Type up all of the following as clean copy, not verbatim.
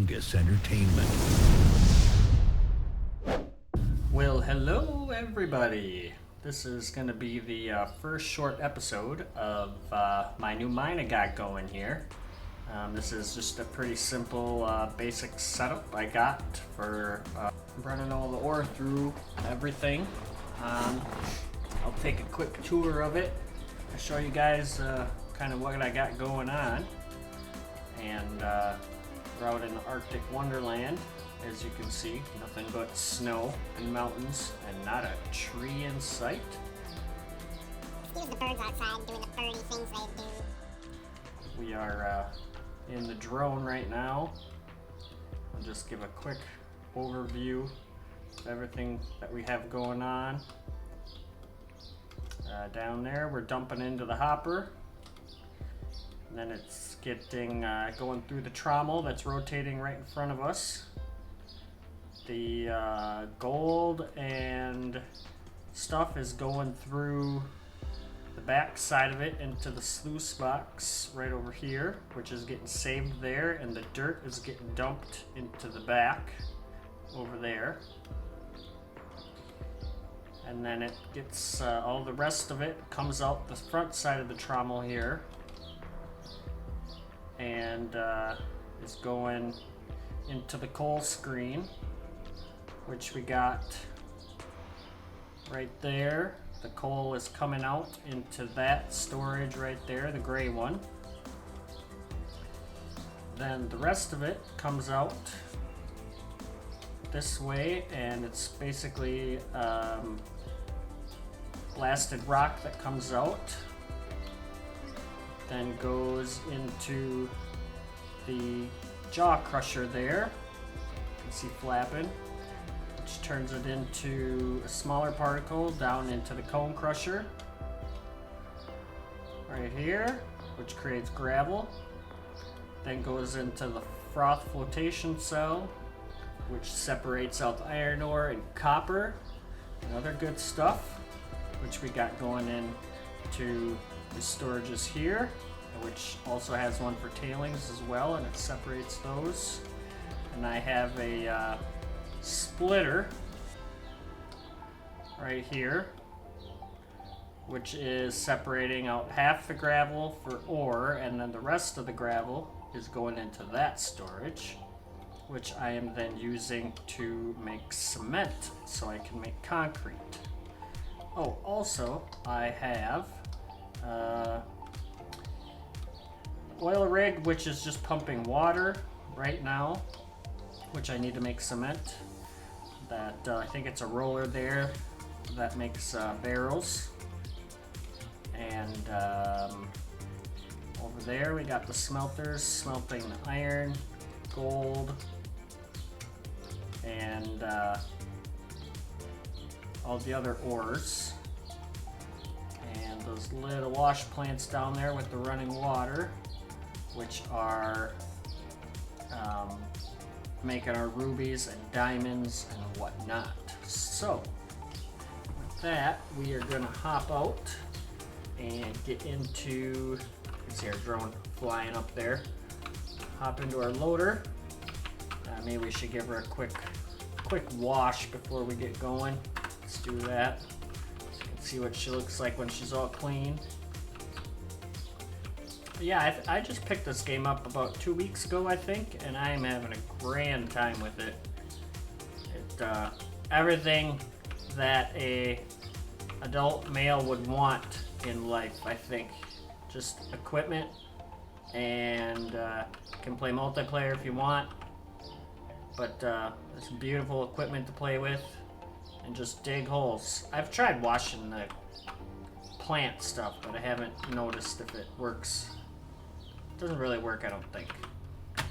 fungus entertainment. Well, hello everybody. This is going to be the first short episode of my new mine I got going here. This is just a pretty simple basic setup I got for running all the ore through everything. I'll take a quick tour of it to show you guys kind of what I got going on. And we're out in the Arctic Wonderland. As you can see, nothing but snow and mountains and not a tree in sight. Excuse the birds outside doing the birdie things they do. We are in the drone right now. I'll just give a quick overview of everything that we have going on. Down there, we're dumping into the hopper. And then it's getting going through the trommel that's rotating right in front of us. The gold and stuff is going through the back side of it into the sluice box right over here, which is getting saved there, and the dirt is getting dumped into the back over there. And then it gets all the rest of it comes out the front side of the trommel here and is going into the coal screen, which we got right there. The coal is coming out into that storage right there, the gray one. Then the rest of it comes out this way, and it's basically blasted rock that comes out, then goes into the jaw crusher there. You can see flapping, which turns it into a smaller particle down into the cone crusher right here, which creates gravel. Then goes into the froth flotation cell, which separates out the iron ore and copper and other good stuff, which we got going into the storages here, which also has one for tailings as well, and it separates those. And I have a splitter right here, which is separating out half the gravel for ore, and then the rest of the gravel is going into that storage, which I am then using to make cement so I can make concrete. Oh, also I have oil rig, which is just pumping water right now, which I need to make cement. That I think it's a roller there that makes barrels. And over there we got the smelters smelting the iron, gold, and all the other ores. And those little wash plants down there with the running water, which are making our rubies and diamonds and whatnot. So with that, we are gonna hop out and get into, you can see our drone flying up there. Hop into our loader. Maybe we should give her a quick wash before we get going. Let's do that. So you can see what she looks like when she's all clean. But yeah, I just picked this game up about 2 weeks ago, I think, and I am having a grand time with it. Everything that a adult male would want in life, I think. Just equipment, and can play multiplayer if you want, but it's beautiful equipment to play with, and just dig holes. I've tried washing the plant stuff, but I haven't noticed if it works. It doesn't really work, I don't think.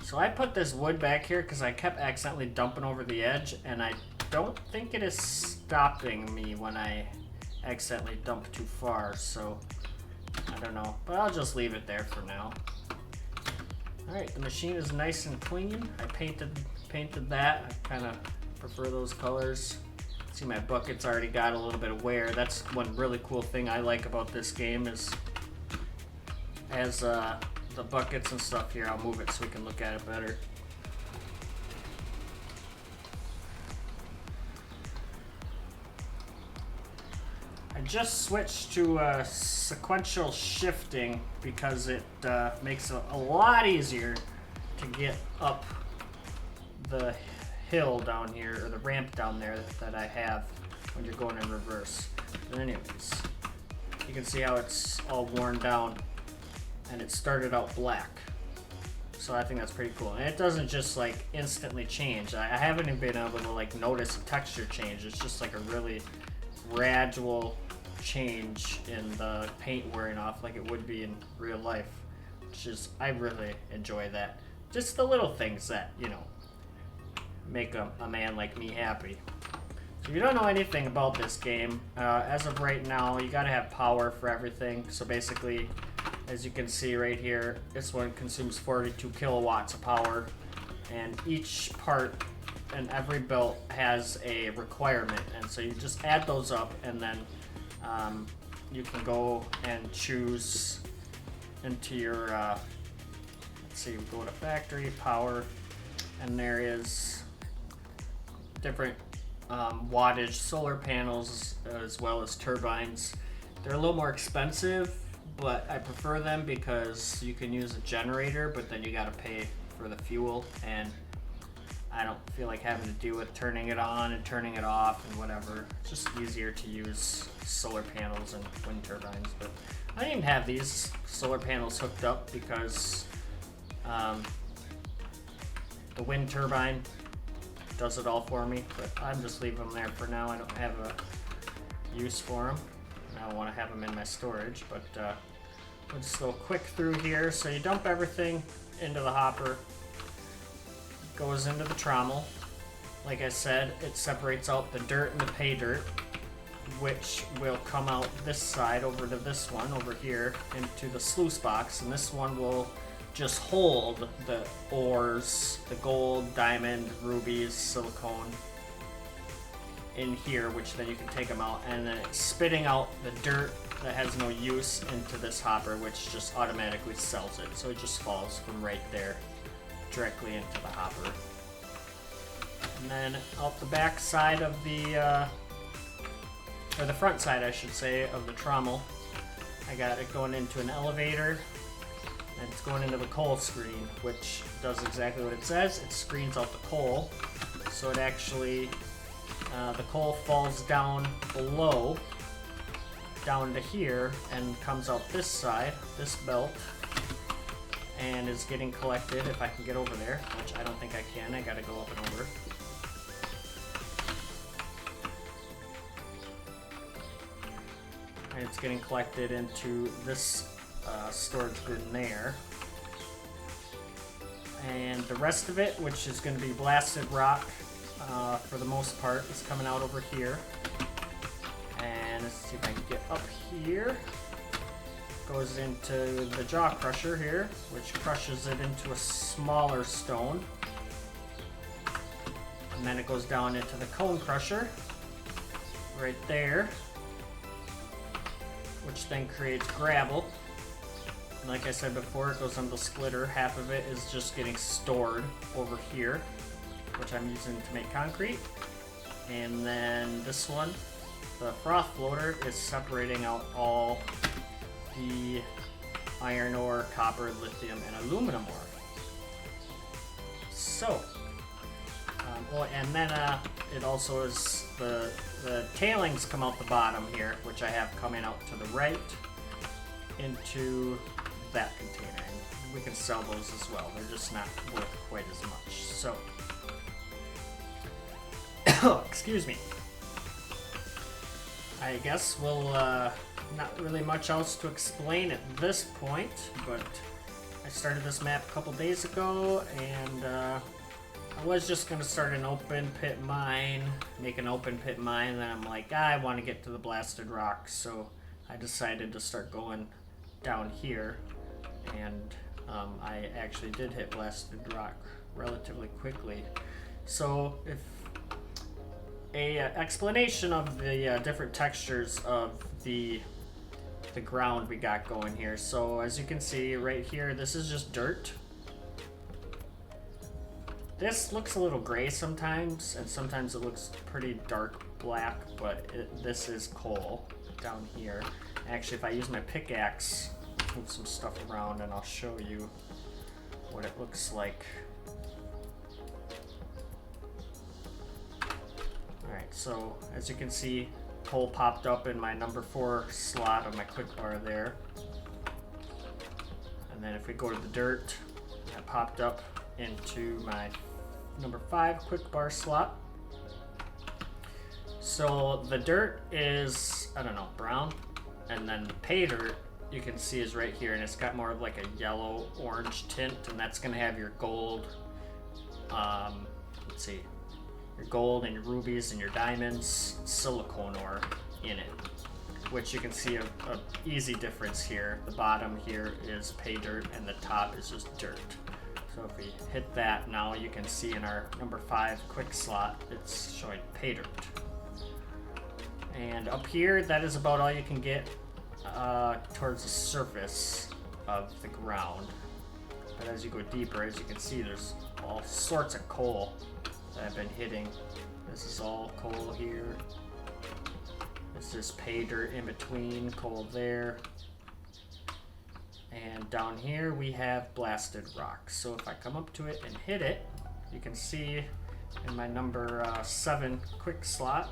So I put this wood back here because I kept accidentally dumping over the edge, and I don't think it is stopping me when I accidentally dump too far, so I don't know, but I'll just leave it there for now. Alright, the machine is nice and clean. I painted that. I kind of prefer those colors. See, my bucket's already got a little bit of wear. That's one really cool thing I like about this game is as the buckets and stuff here, I'll move it so we can look at it better. just switched to sequential shifting because it makes it a lot easier to get up the hill down here, or the ramp down there that I have when you're going in reverse. But anyways, you can see how it's all worn down and it started out black. So I think that's pretty cool. And it doesn't just like instantly change. I haven't even been able to like notice a texture change. It's just like a really gradual change in the paint wearing off like it would be in real life. Which is, I really enjoy that. Just the little things that, you know, make a man like me happy. So if you don't know anything about this game, as of right now, you gotta have power for everything. So basically, as you can see right here, this one consumes 42 kilowatts of power, and each part and every belt has a requirement, and so you just add those up, and then you can go and choose into your, let's see, we go to factory, power, and there is different wattage solar panels as well as turbines. They're a little more expensive, but I prefer them because you can use a generator, but then you gotta pay for the fuel, and I don't feel like having to deal with turning it on and turning it off and whatever. It's just easier to use solar panels and wind turbines. But I didn't even have these solar panels hooked up because the wind turbine does it all for me, but I'm just leaving them there for now. I don't have a use for them. I don't want to have them in my storage, but we'll just go quick through here. So you dump everything into the hopper, goes into the trommel. Like I said, it separates out the dirt and the pay dirt, which will come out this side over to this one over here into the sluice box, and this one will just hold the ores, the gold, diamond, rubies, silicone in here, which then you can take them out, and then it's spitting out the dirt that has no use into this hopper, which just automatically sells it. So it just falls from right there directly into the hopper. And then out the back side of the, or the front side I should say, of the trommel, I got it going into an elevator, and it's going into the coal screen, which does exactly what it says. It screens out the coal, so it actually, the coal falls down below, down to here, and comes out this side, this belt, and is getting collected, if I can get over there, which I don't think I can. I gotta go up and over. And it's getting collected into this storage bin there. And the rest of it, which is going to be blasted rock for the most part, is coming out over here. And let's see if I can get up here. Goes into the jaw crusher here, which crushes it into a smaller stone. And then it goes down into the cone crusher right there, which then creates gravel. And like I said before, it goes on the splitter. Half of it is just getting stored over here, which I'm using to make concrete. And then this one, the froth floater, is separating out all the iron ore, copper, lithium, and aluminum ore. So, and then it also is the tailings come out the bottom here, which I have coming out to the right into that container. And we can sell those as well. They're just not worth quite as much. So, excuse me. I guess we'll, not really much else to explain at this point, but I started this map a couple days ago, and I was just going to start an open pit mine, make an open pit mine, and then I'm like, I want to get to the blasted rock, so I decided to start going down here, and I actually did hit blasted rock relatively quickly. So if a explanation of the different textures of the ground we got going here. So as you can see right here, this is just dirt. This looks a little gray sometimes, and sometimes it looks pretty dark black, but this is coal. down here. Actually, if I use my pickaxe, move some stuff around and I'll show you what it looks like. Alright, so as you can see, coal popped up in my number 4 slot of my quick bar there. And then if we go to the dirt, that popped up into my number 5 quick bar slot. So the dirt is, I don't know, brown, and then the pay dirt you can see is right here, and it's got more of like a yellow orange tint, and that's gonna have your gold, let's see, your gold and your rubies and your diamonds, silicone ore in it, which you can see a easy difference here. The bottom here is pay dirt and the top is just dirt. So if we hit that, now you can see in our number 5 quick slot, it's showing pay dirt. And up here, that is about all you can get towards the surface of the ground. But as you go deeper, as you can see, there's all sorts of coal that I've been hitting. This is all coal here. This is pay dirt in between, coal there. And down here we have blasted rock. So if I come up to it and hit it, you can see in my number 7 quick slot,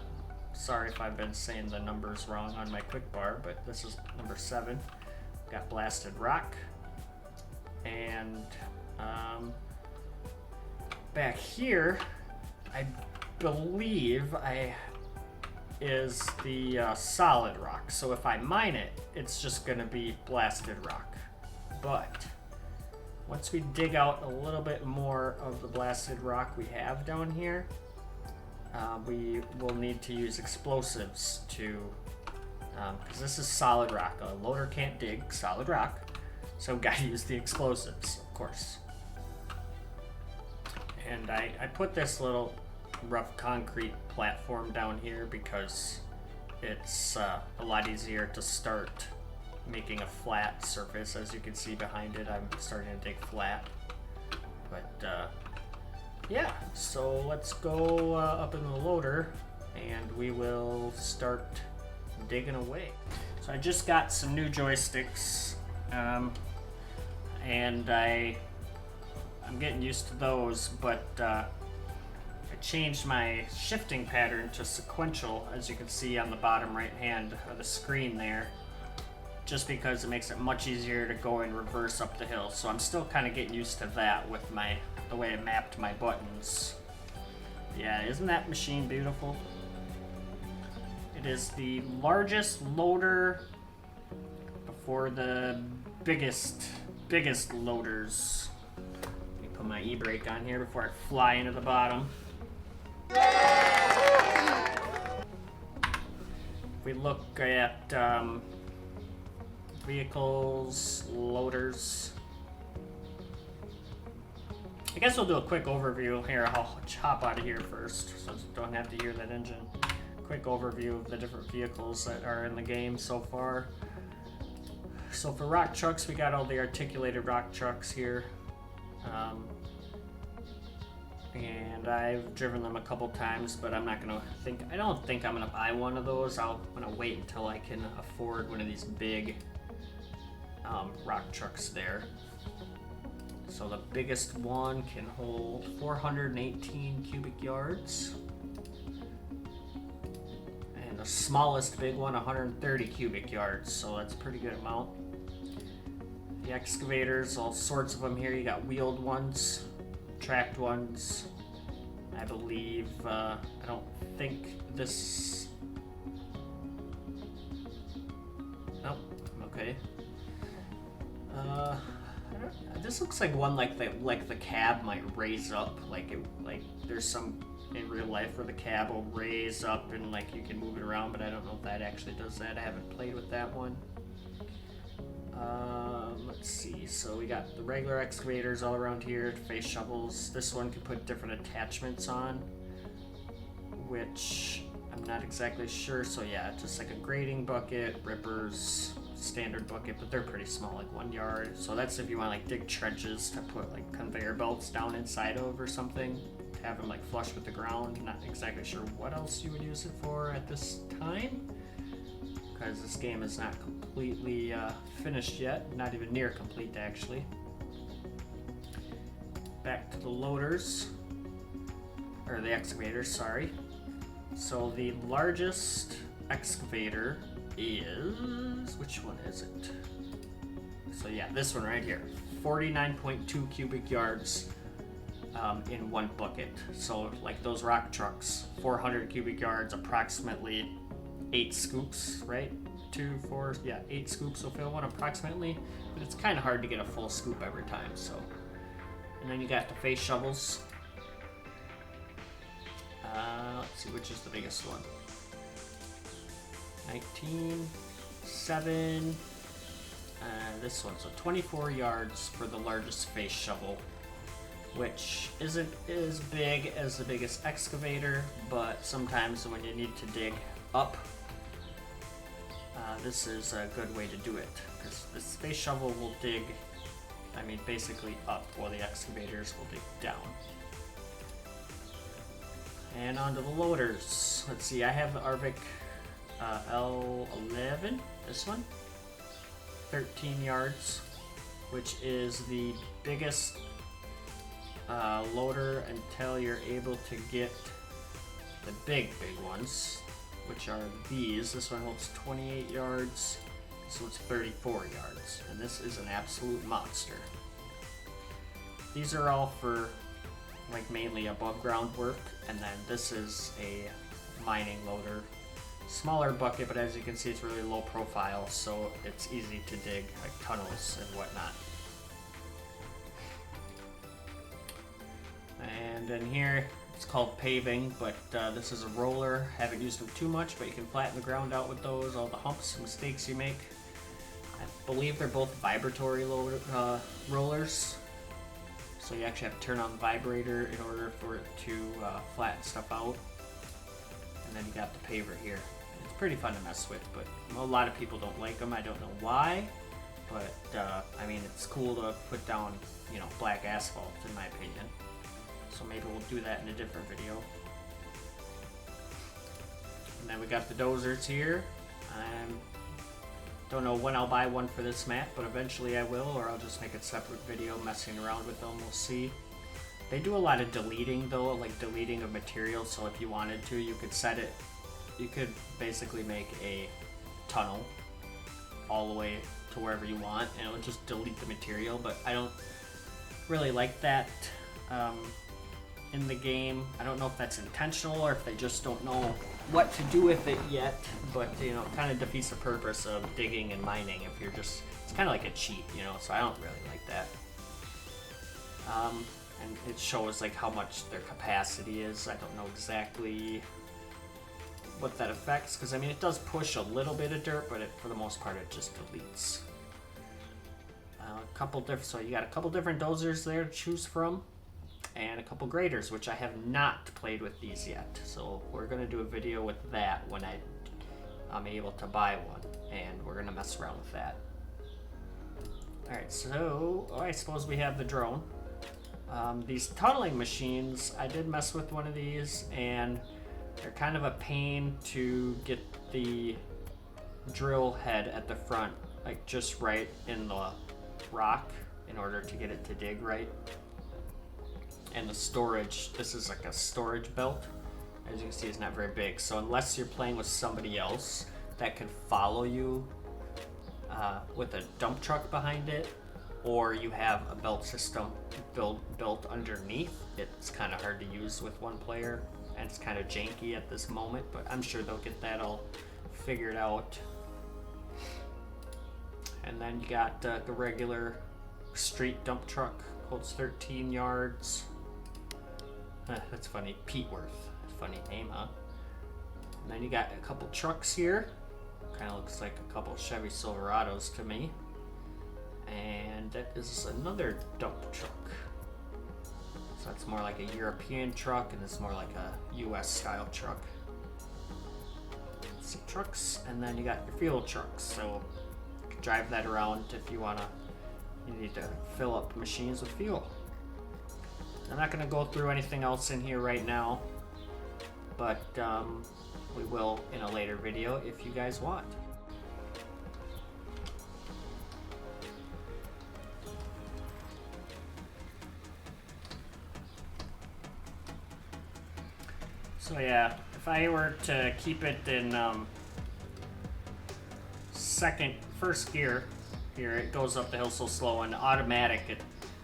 sorry if I've been saying the numbers wrong on my quick bar, but this is number 7. Got blasted rock. And back here, I believe is the solid rock. So if I mine it, it's just gonna be blasted rock. But once we dig out a little bit more of the blasted rock we have down here, we will need to use explosives to, because this is solid rock. A loader can't dig solid rock, so gotta use the explosives, of course. And I put this little rough concrete platform down here because it's a lot easier to start making a flat surface. As you can see behind it, I'm starting to dig flat. But yeah, so let's go up in the loader and we will start digging away. So I just got some new joysticks, and I'm getting used to those, but I changed my shifting pattern to sequential, as you can see on the bottom right hand of the screen there, just because it makes it much easier to go in reverse up the hill. So I'm still kind of getting used to that with the way I mapped my buttons. Yeah, isn't that machine beautiful? It is the largest loader before the biggest loaders. Let me put my e-brake on here before I fly into the bottom. If we look at vehicles, loaders, I guess we'll do a quick overview here. I'll hop out of here first so you don't have to hear that engine. Quick overview of the different vehicles that are in the game so far. So for rock trucks, we got all the articulated rock trucks here. And I've driven them a couple times, but I don't think I'm gonna buy one of those. I'm gonna wait until I can afford one of these big rock trucks there. So the biggest one can hold 418 cubic yards. And the smallest big one, 130 cubic yards. So that's a pretty good amount. The excavators, all sorts of them here. You got wheeled ones, tracked ones. I believe, I don't think this... Nope, okay. This looks like one like the cab might raise up, like there's some in real life where the cab will raise up and like you can move it around, but I don't know if that actually does that. I haven't played with that one. Let's see, so we got the regular excavators all around here, face shovels. This one can put different attachments on, which I'm not exactly sure. So yeah, just like a grading bucket, rippers, standard bucket, but they're pretty small, like 1 yard. So that's if you want to like dig trenches to put like conveyor belts down inside of or something, have them like flush with the ground. Not exactly sure what else you would use it for at this time, because this game is not completely finished yet, not even near complete actually. Back to the loaders, or the excavators, sorry. So the largest excavator is, which one is it? So yeah, this one right here, 49.2 cubic yards in one bucket. So like those rock trucks, 400 cubic yards, approximately 8 scoops, right? 2, 4, yeah, 8 scoops will fill one approximately, but it's kind of hard to get a full scoop every time, so. And then you got the face shovels. Let's see, which is the biggest one? 19, 7, this one's so 24 yards for the largest face shovel, which isn't as big as the biggest excavator, but sometimes when you need to dig up, this is a good way to do it, because the space shovel will dig, I mean basically up, while the excavators will dig down. And onto the loaders. Let's see, I have the Arvik L11, this one, 13 yards, which is the biggest loader until you're able to get the big ones, which are these. This one holds 28 yards, so it's 34 yards, and this is an absolute monster. These are all for like mainly above ground work, and then this is a mining loader. Smaller bucket, but as you can see it's really low profile, so it's easy to dig like tunnels and whatnot. And in here, it's called paving, but this is a roller. Haven't used them too much, but you can flatten the ground out with those, all the humps and mistakes you make. I believe they're both vibratory rollers, so you actually have to turn on the vibrator in order for it to flatten stuff out. And then you got the paver here. It's pretty fun to mess with, but a lot of people don't like them. I don't know why, but I mean, it's cool to put down, you know, black asphalt in my opinion. So maybe we'll do that in a different video. And then we got the dozers here. I don't know when I'll buy one for this map, but eventually I will, or I'll just make a separate video messing around with them. We'll see. They do a lot of deleting though, like deleting of material, so if you wanted to, you could set it, you could basically make a tunnel all the way to wherever you want, and it would just delete the material, but I don't really like that in the game. I don't know if that's intentional or if they just don't know what to do with it yet, but you know, it kind of defeats the purpose of digging and mining if you're just, it's kind of like a cheat, you know, so I don't really like that. And it shows like how much their capacity is. I don't know exactly what that affects, because I mean it does push a little bit of dirt, but for the most part it just deletes. So you got a couple different dozers there to choose from, and a couple graders, which I have not played with these yet. So we're gonna do a video with that when I'm able to buy one, and we're gonna mess around with that. All right, so I suppose we have the drone. These tunneling machines, I did mess with one of these, and they're kind of a pain to get the drill head at the front, like just right in the rock in order to get it to dig right. And the storage, this is like a storage belt. As you can see, it's not very big, so unless you're playing with somebody else that can follow you with a dump truck behind it, or you have a belt system built underneath, it's kind of hard to use with one player, and it's kind of janky at this moment, but I'm sure they'll get that all figured out. And then you got the regular street dump truck, holds 13 yards. That's funny, Peteworth, funny name, huh? And then you got a couple trucks here, kind of looks like a couple Chevy Silverados to me. And that is another dump truck. So that's more like a European truck, and this is more like a US style truck. Let's see, trucks, and then you got your fuel trucks. So you can drive that around if you need to fill up machines with fuel. I'm not going to go through anything else in here right now, but we will in a later video if you guys want. So yeah, if I were to keep it in first gear, here it goes up the hill so slow, and automatic it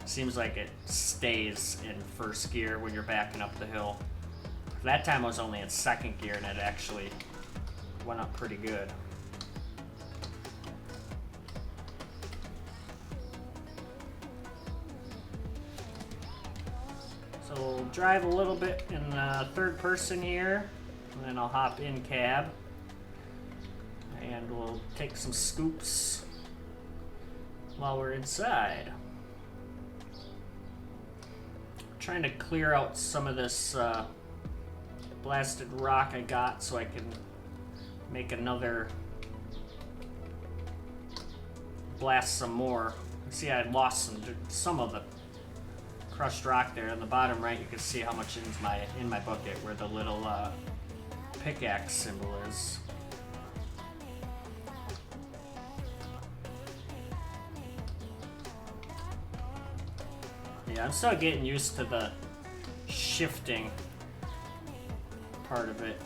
seems like it stays in first gear when you're backing up the hill. That time I was only in second gear and it actually went up pretty good. So we'll drive a little bit in third person here, and then I'll hop in cab, and we'll take some scoops while we're inside. Trying to clear out some of this blasted rock I got so I can make another blast some more. See, I lost some of the crushed rock there. On the bottom right, you can see how much in my bucket, where the little pickaxe symbol is. Yeah, I'm still getting used to the shifting part of it.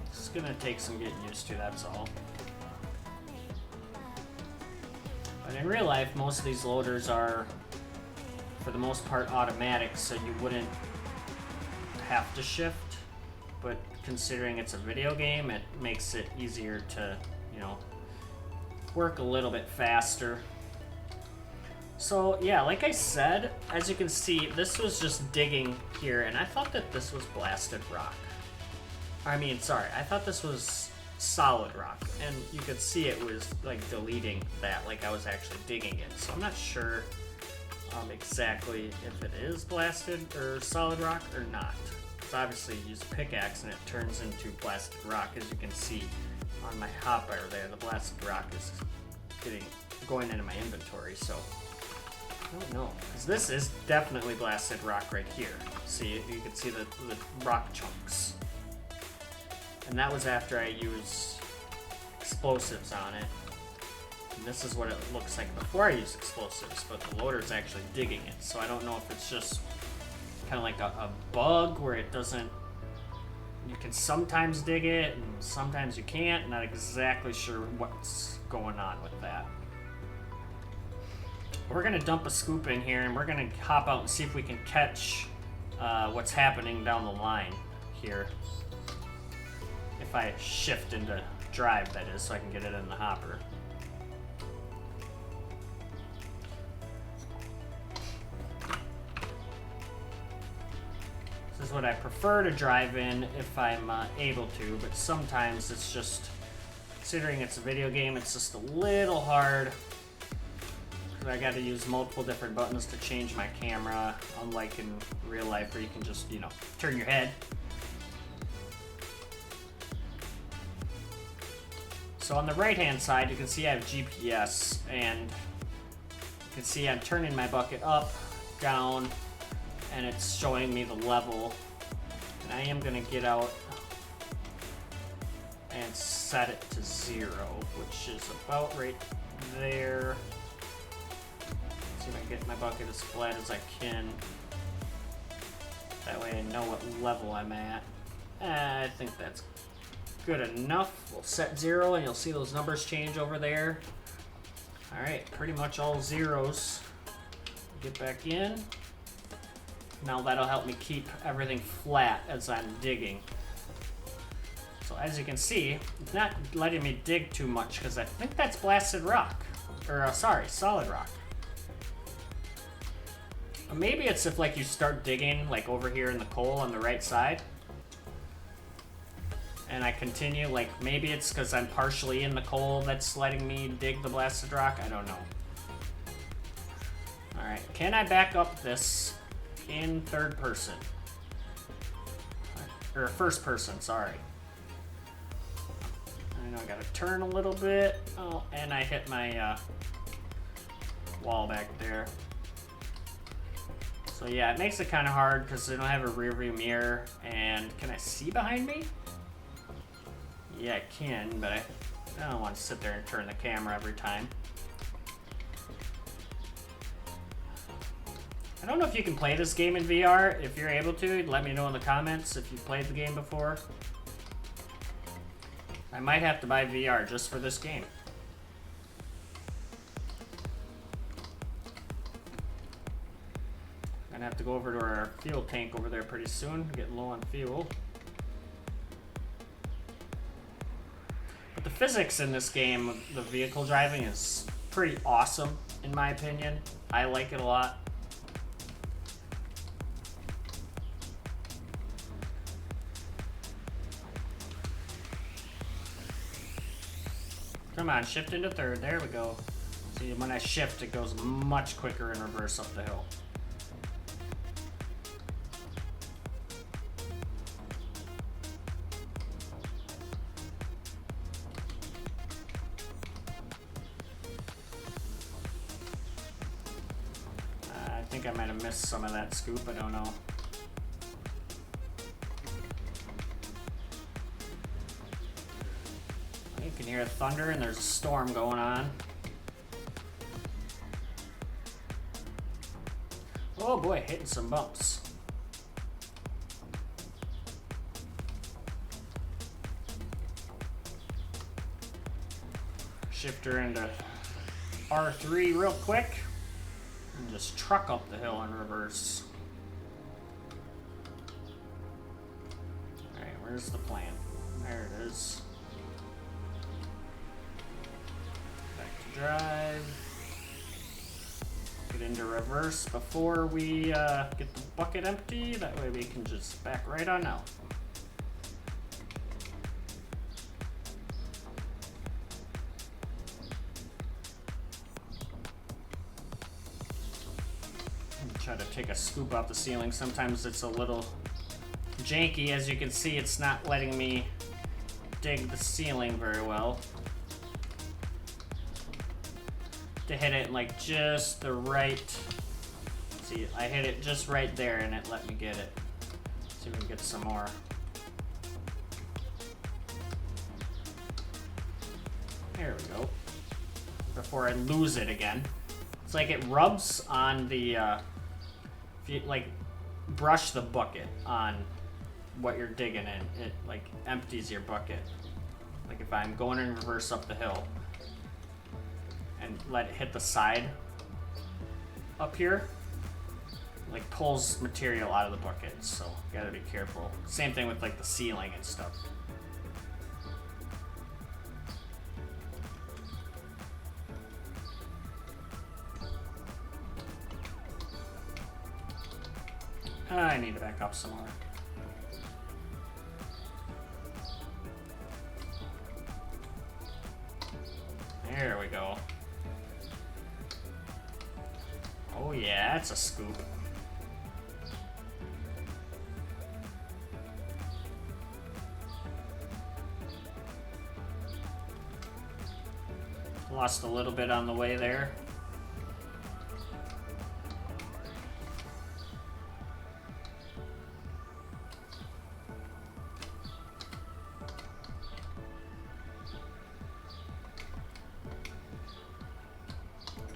It's gonna take some getting used to, that's all. But in real life, most of these loaders are, for the most part, automatic, so you wouldn't have to shift. But considering it's a video game, it makes it easier to, you know, work a little bit faster. So yeah, like I said, as you can see, this was just digging here, and I thought that this was blasted rock. I mean, sorry, I thought this was solid rock, and you could see it was like deleting that, like I was actually digging it. So I'm not sure exactly if it is blasted or solid rock or not. It's obviously you use a pickaxe and it turns into blasted rock, as you can see on my hopper there. The blasted rock is going into my inventory, so I don't know, because this is definitely blasted rock right here. See, you can see the rock chunks. And that was after I used explosives on it. And this is what it looks like before I use explosives, but the loader's actually digging it. So I don't know if it's just kind of like a bug where it doesn't, you can sometimes dig it and sometimes you can't. Not exactly sure what's going on with that. We're gonna dump a scoop in here and we're gonna hop out and see if we can catch what's happening down the line here. If I shift into drive, that is, so I can get it in the hopper. This is what I prefer to drive in if I'm able to, but sometimes it's just, considering it's a video game, it's just a little hard. I got to use multiple different buttons to change my camera, unlike in real life where you can just, you know, turn your head. So on the right hand side, you can see I have GPS, and you can see I'm turning my bucket up, down, and it's showing me the level. And I am going to get out and set it to 0, which is about right there. See if I can get my bucket as flat as I can. That way I know what level I'm at. I think that's good enough. We'll set 0 and you'll see those numbers change over there. Alright, pretty much all zeros. Get back in. Now that'll help me keep everything flat as I'm digging. So as you can see, it's not letting me dig too much because I think that's blasted rock. Or, sorry, solid rock. Maybe it's if like you start digging like over here in the coal on the right side and I continue, like maybe it's because I'm partially in the coal that's letting me dig the blasted rock. I don't know. Alright, can I back up this in third person? Or first person, sorry. I know I gotta turn a little bit. Oh, and I hit my wall back there. So yeah, it makes it kind of hard because I don't have a rear view mirror. And can I see behind me? Yeah, I can, but I don't want to sit there and turn the camera every time. I don't know if you can play this game in VR. If you're able to, let me know in the comments if you've played the game before. I might have to buy VR just for this game. Gonna have to go over to our fuel tank over there pretty soon. Getting low on fuel. But the physics in this game, the vehicle driving, is pretty awesome in my opinion. I like it a lot. Come on, shift into third. There we go. See, when I shift, it goes much quicker in reverse up the hill. I think I might have missed some of that scoop. I don't know. You can hear thunder and there's a storm going on. Oh boy, hitting some bumps. Shifter into R3 real quick and just truck up the hill in reverse. Alright, where's the plan? There it is. Drive, get into reverse before we get the bucket empty. That way we can just back right on out. Try to take a scoop off the ceiling. Sometimes it's a little janky. As you can see, it's not letting me dig the ceiling very well. To hit it like just the right. See, I hit it just right there and it let me get it. See if we can get some more. There we go. Before I lose it again. It's like it rubs on the, if you like brush the bucket on what you're digging in, it like empties your bucket. Like if I'm going in reverse up the hill, and let it hit the side up here, like pulls material out of the bucket, so you gotta be careful. Same thing with like the ceiling and stuff. I need to back up some more. There we go. Oh yeah, that's a scoop. Lost a little bit on the way there.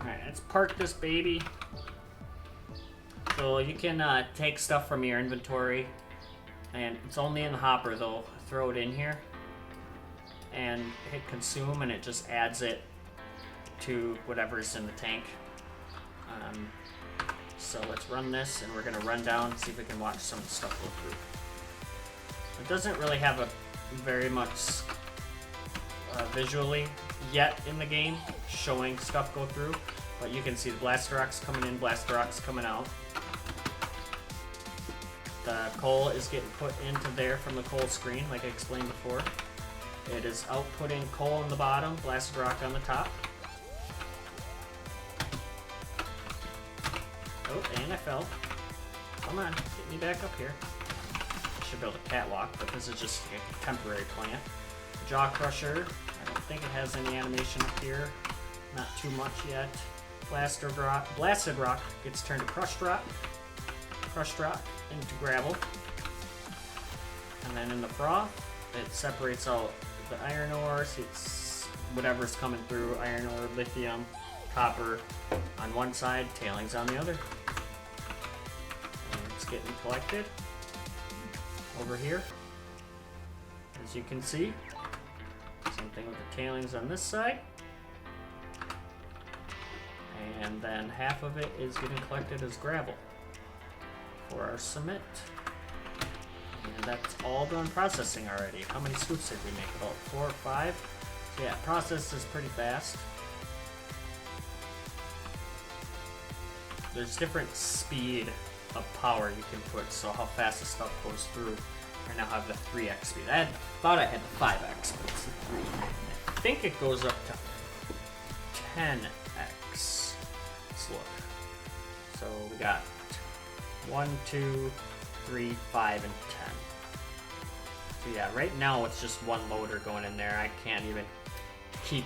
Alright, let's park this baby. So you can take stuff from your inventory, and it's only in the hopper though. Throw it in here and hit consume, and it just adds it to whatever's in the tank. So let's run this, and we're gonna run down and see if we can watch some stuff go through. It doesn't really have a very much visually yet in the game showing stuff go through, but you can see the blaster rocks coming in, blaster rocks coming out. The coal is getting put into there from the coal screen, like I explained before. It is outputting coal on the bottom, blaster rock on the top. Oh, and I fell. Come on, get me back up here. Should build a catwalk, but this is just a temporary plant. Jaw crusher. I don't think it has any animation up here. Not too much yet. Blasted rock gets turned to crushed rock into gravel. And then in the froth, it separates out the iron ores. It's whatever's coming through, iron ore, lithium, copper on one side, tailings on the other. It's getting collected over here, as you can see. Same thing with the tailings on this side. And then half of it is getting collected as gravel for our cement. And that's all done processing already. How many scoops did we make? About 4 or 5? So yeah, process is pretty fast. There's different speed of power you can put, so how fast the stuff goes through. Right now I have the 3x speed. I thought I had the 5x, but it's the 3. I think it goes up to 10x. Let's look. So we got 1, 2, 3, 5, and 10. So yeah, right now it's just one loader going in there. I can't even keep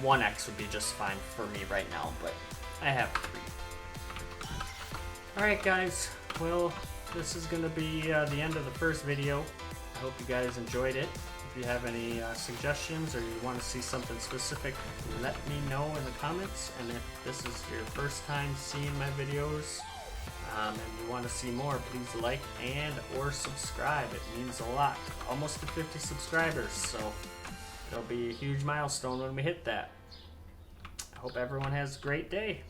1x would be just fine for me right now, but I have 3. Alright guys, well, this is going to be the end of the first video. I hope you guys enjoyed it. If you have any suggestions or you want to see something specific, let me know in the comments. And if this is your first time seeing my videos and you want to see more, please like and or subscribe. It means a lot. Almost to 50 subscribers, so it'll be a huge milestone when we hit that. I hope everyone has a great day.